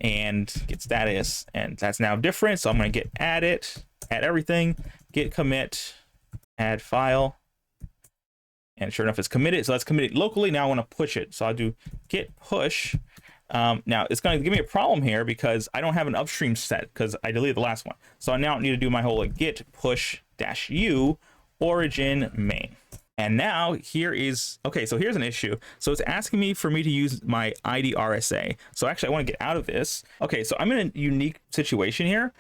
and git status. And that's now different. So I'm going to git add it, add everything, git commit, add file. And sure enough, it's committed. So that's committed locally. Now I want to push it. So I'll do git push. Now it's going to give me a problem here because I don't have an upstream set because I deleted the last one. So I now need to do my whole like, git push -u origin main. And now here is, okay, so here's an issue. So it's asking me for me to use my ID RSA. So actually I want to get out of this. Okay, so I'm in a unique situation here.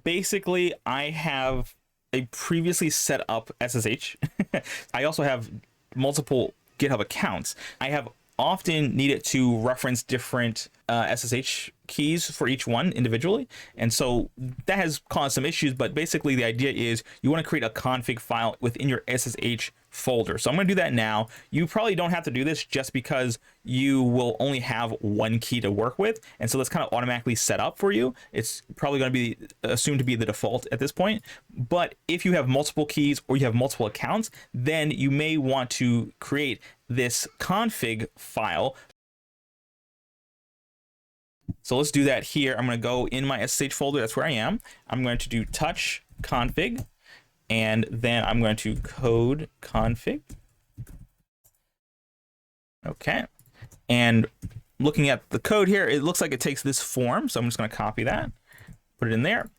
Basically, I have a previously set up SSH. I also have multiple GitHub accounts. I have often needed to reference different SSH keys for each one individually. And so that has caused some issues, but basically the idea is you want to create a config file within your SSH folder. So I'm going to do that now. You probably don't have to do this just because you will only have one key to work with. And so that's kind of automatically set up for you. It's probably going to be assumed to be the default at this point. But if you have multiple keys or you have multiple accounts, then you may want to create this config file. So let's do that here. I'm going to go in my SSH folder. That's where I am. I'm going to do touch config, and then I'm going to code config. Okay. And looking at the code here, it looks like it takes this form. So I'm just going to copy that, put it in there.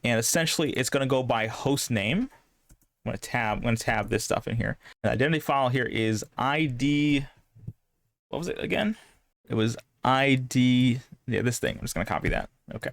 And essentially it's going to go by host name. I'm going to tab this stuff in here. The identity file here is ID. What was it again? It was ID. Yeah, this thing. I'm just going to copy that. Okay.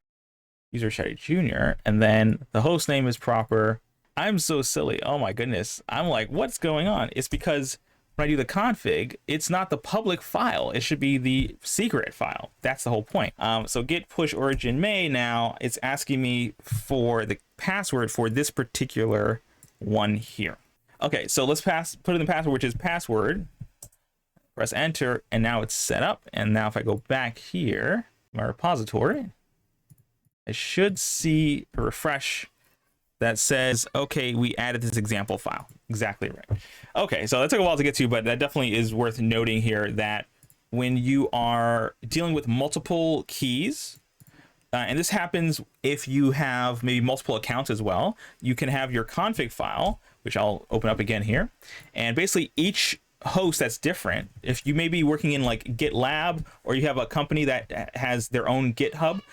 User Shady Jr. And then the host name is proper. I'm so silly. Oh my goodness. I'm like, what's going on? It's because when I do the config, it's not the public file. It should be the secret file. That's the whole point. So git push origin main. Now it's asking me for the password for this particular one here. Okay, so let's put in the password, which is password. Press enter, and now it's set up. And now if I go back here, my repository, I should see a refresh that says, okay, we added this example file. Exactly right. Okay, so that took a while to get to, but that definitely is worth noting here that when you are dealing with multiple keys, and this happens if you have maybe multiple accounts as well, you can have your config file, which I'll open up again here. And basically each host that's different, if you may be working in like GitLab, or you have a company that has their own GitHub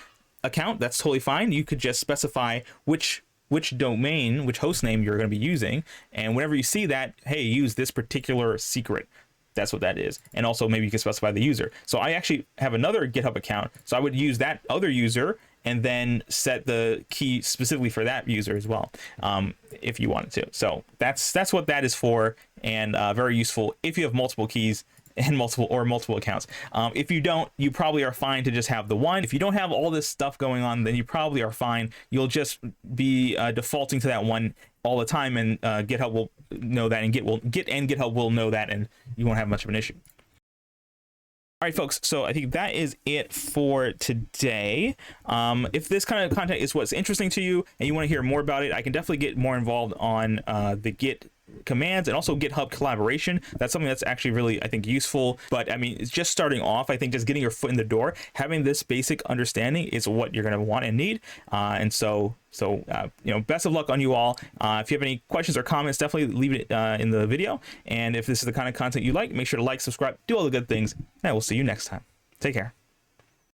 account, that's totally fine. You could just specify which domain, which host name you're going to be using. And whenever you see that, hey, use this particular secret. That's what that is. And also maybe you can specify the user. So I actually have another GitHub account. So I would use that other user and then set the key specifically for that user as well, if you wanted to. So that's what that is for, and very useful if you have multiple keys and multiple accounts. If you don't, you probably are fine to just have the one. If you don't have all this stuff going on, then you probably are fine. You'll just be defaulting to that one all the time, and GitHub will know that, and Git and GitHub will know that, and you won't have much of an issue. All right, folks, so I think that is it for today. If this kind of content is what's interesting to you and you want to hear more about it, I can definitely get more involved on the Git commands and also GitHub collaboration. That's something that's actually really, I think, useful. But I mean, it's just starting off. I think just getting your foot in the door, having this basic understanding is what you're going to want and need. And so best of luck on you all. If you have any questions or comments, definitely leave it in the video. And if this is the kind of content you like, make sure to like, subscribe, do all the good things, and I will see you next time. Take care.